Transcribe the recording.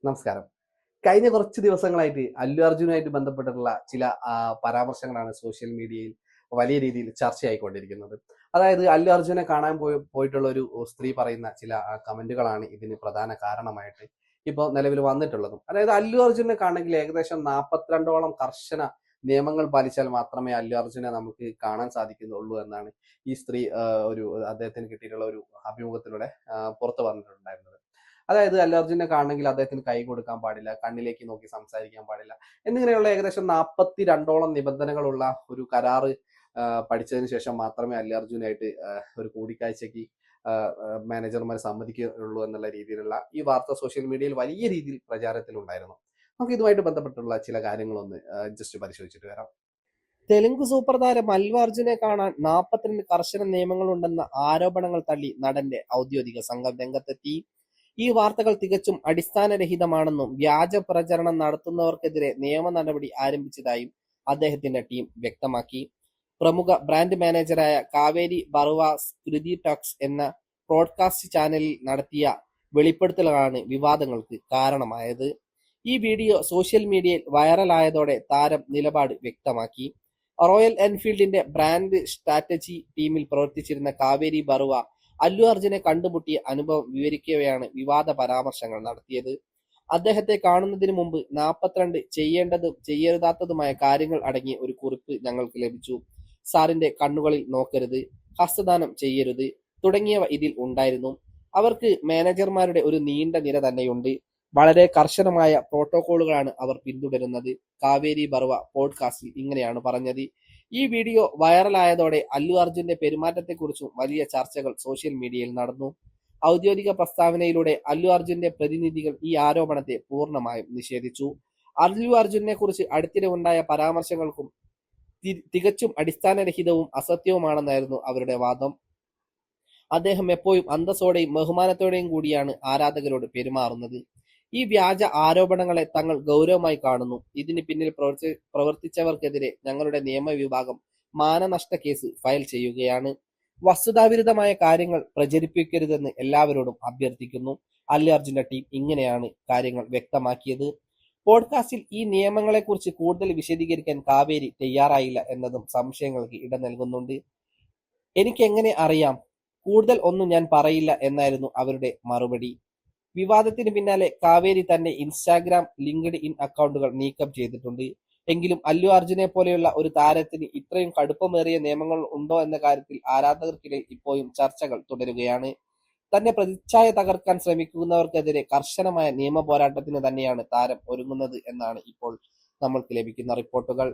നമസ്കാരം. കഴിഞ്ഞ കുറച്ച് ദിവസങ്ങളായിട്ട് അല്ലു അർജുനുമായിട്ട് ബന്ധപ്പെട്ടിട്ടുള്ള ചില പരാമർശങ്ങളാണ് സോഷ്യൽ മീഡിയയിൽ വലിയ രീതിയിൽ ചർച്ചയായിക്കൊണ്ടിരിക്കുന്നത്. അതായത് അല്ലു അർജുനെ കാണാൻ പോയിട്ടുള്ള ഒരു സ്ത്രീ പറയുന്ന ചില കമന്റുകളാണ് ഇതിന് പ്രധാന കാരണമായിട്ട് ഇപ്പോൾ നിലവിൽ വന്നിട്ടുള്ളതും. അതായത് അല്ലു അർജുനെ കാണണമെങ്കിൽ ഏകദേശം 42ഓളം കർശന നിയമങ്ങൾ പാലിച്ചാൽ മാത്രമേ അല്ലു അർജുനെ നമുക്ക് കാണാൻ സാധിക്കുന്നുള്ളൂ എന്നാണ് ഈ സ്ത്രീ ഒരു അദ്ദേഹത്തിന് കിട്ടിയിട്ടുള്ള ഒരു അഭിമുഖത്തിലൂടെ പുറത്തു പറഞ്ഞിട്ടുണ്ടായിരുന്നത്. അതായത് അല്ലു അർജുനെ കാണണമെങ്കിൽ അദ്ദേഹത്തിന് കൈ കൊടുക്കാൻ പാടില്ല, കണ്ണിലേക്ക് നോക്കി സംസാരിക്കാൻ പാടില്ല എന്നിങ്ങനെയുള്ള ഏകദേശം 42ഓളം നിബന്ധനകളുള്ള ഒരു കരാറ് പഠിച്ചതിന് ശേഷം മാത്രമേ അല്ലു അർജുനായിട്ട് ഒരു കൂടിക്കാഴ്ചയ്ക്ക് മാനേജർമാർ സമ്മതിക്കുകയുള്ളൂ എന്നുള്ള രീതിയിലുള്ള ഈ വാർത്ത സോഷ്യൽ മീഡിയയിൽ വലിയ രീതിയിൽ പ്രചാരത്തിലുണ്ടായിരുന്നു. നമുക്ക് ഇതുമായിട്ട് ബന്ധപ്പെട്ടുള്ള ചില കാര്യങ്ങളൊന്ന് ജസ്റ്റ് പരിശോധിച്ചിട്ട് വരാം. തെലുങ്ക് സൂപ്പർ താരം അല്ലു അർജുനെ കാണാൻ 42 കർശന നിയമങ്ങളുണ്ടെന്ന ആരോപണങ്ങൾ തള്ളി നടന്റെ ഔദ്യോഗിക സംഘം രംഗത്തെത്തി. ഈ വാർത്തകൾ തികച്ചും അടിസ്ഥാനരഹിതമാണെന്നും വ്യാജ പ്രചരണം നടത്തുന്നവർക്കെതിരെ നിയമ നടപടി ആരംഭിച്ചതായും അദ്ദേഹത്തിന്റെ ടീം വ്യക്തമാക്കി. പ്രമുഖ ബ്രാൻഡ് മാനേജറായ കാവേരി ബറുവ സ്മൃതി ടോക്സ് എന്ന ബ്രോഡ്കാസ്റ്റ് ചാനലിൽ നടത്തിയ വെളിപ്പെടുത്തലുകളാണ് വിവാദങ്ങൾക്ക് കാരണമായത്. ഈ വീഡിയോ സോഷ്യൽ മീഡിയയിൽ വൈറലായതോടെ താരം നിലപാട് വ്യക്തമാക്കി. റോയൽ എൻഫീൽഡിന്റെ ബ്രാൻഡ് സ്ട്രാറ്റജി ടീമിൽ പ്രവർത്തിച്ചിരുന്ന കാവേരി ബറുവ അല്ലു അർജുനെ കണ്ടുമുട്ടിയ അനുഭവം വിവരിക്കവെയാണ് വിവാദ പരാമർശങ്ങൾ നടത്തിയത്. അദ്ദേഹത്തെ കാണുന്നതിന് മുമ്പ് 42 ചെയ്യേണ്ടതും ചെയ്യരുതാത്തതുമായ കാര്യങ്ങൾ അടങ്ങിയ ഒരു കുറിപ്പ് ഞങ്ങൾക്ക് ലഭിച്ചു. സാറിന്റെ കണ്ണുകളിൽ നോക്കരുത്, ഹസ്തദാനം ചെയ്യരുത് തുടങ്ങിയവ ഇതിൽ ഉണ്ടായിരുന്നു. അവർക്ക് മാനേജർമാരുടെ ഒരു നീണ്ട നിര തന്നെയുണ്ട്. വളരെ കർശനമായ പ്രോട്ടോകോളുകളാണ് അവർ പിന്തുടരുന്നത്. കാവേരി ബറുവ പോഡ്കാസ്റ്റിൽ ഇങ്ങനെയാണ് പറഞ്ഞത്. ഈ വീഡിയോ വൈറലായതോടെ അല്ലു അർജുന്റെ പെരുമാറ്റത്തെക്കുറിച്ചും വലിയ ചർച്ചകൾ സോഷ്യൽ മീഡിയയിൽ നടന്നു. ഔദ്യോഗിക പ്രസ്താവനയിലൂടെ അല്ലു അർജുന്റെ പ്രതിനിധികൾ ഈ ആരോപണത്തെ പൂർണ്ണമായും നിഷേധിച്ചു. അല്ലു അർജുനെ കുറിച്ച് അടുത്തിടെ ഉണ്ടായ പരാമർശങ്ങൾക്കും തികച്ചും അടിസ്ഥാനരഹിതവും അസത്യവുമാണെന്നായിരുന്നു അവരുടെ വാദം. അദ്ദേഹം എപ്പോഴും അന്തസ്സോടെയും ബഹുമാനത്തോടെയും കൂടിയാണ് ആരാധകരോട് പെരുമാറുന്നത്. ഈ വ്യാജ ആരോപണങ്ങളെ തങ്ങൾ ഗൗരവമായി കാണുന്നു. ഇതിന് പിന്നിൽ പ്രവർത്തിച്ചവർക്കെതിരെ ഞങ്ങളുടെ നിയമവിഭാഗം മാനനഷ്ട കേസ് ഫയൽ ചെയ്യുകയാണ്. വസ്തുതാവിരുദ്ധമായ കാര്യങ്ങൾ പ്രചരിപ്പിക്കരുതെന്ന് എല്ലാവരോടും അഭ്യർത്ഥിക്കുന്നു. അല്ലു അർജുന്റെ ടീം ഇങ്ങനെയാണ് കാര്യങ്ങൾ വ്യക്തമാക്കിയത്. പോഡ്കാസ്റ്റിൽ ഈ നിയമങ്ങളെക്കുറിച്ച് കൂടുതൽ വിശദീകരിക്കാൻ കാവേരി തയ്യാറായില്ല എന്നതും സംശയങ്ങൾക്ക് ഇട നൽകുന്നുണ്ട്. എനിക്കെങ്ങനെ അറിയാം, കൂടുതൽ ഒന്നും ഞാൻ പറയില്ല എന്നായിരുന്നു അവരുടെ മറുപടി. വിവാദത്തിന് പിന്നാലെ കാവേരി തന്റെ ഇൻസ്റ്റാഗ്രാം, ലിങ്ക്ഡ് ഇൻ അക്കൗണ്ടുകൾ നീക്കം ചെയ്തിട്ടുണ്ട്. എങ്കിലും അല്ലു അർജുനെ പോലെയുള്ള ഒരു താരത്തിന് ഇത്രയും കടുപ്പമേറിയ നിയമങ്ങൾ ഉണ്ടോ എന്ന കാര്യത്തിൽ ആരാധകർക്കിടയിൽ ഇപ്പോഴും ചർച്ചകൾ തുടരുകയാണ്. തന്നെ പ്രതിച്ഛായ തകർക്കാൻ ശ്രമിക്കുന്നവർക്കെതിരെ കർശനമായ നിയമ പോരാട്ടത്തിന് തന്നെയാണ് താരം ഒരുങ്ങുന്നത് എന്നാണ് ഇപ്പോൾ നമ്മൾക്ക് ലഭിക്കുന്ന റിപ്പോർട്ടുകൾ.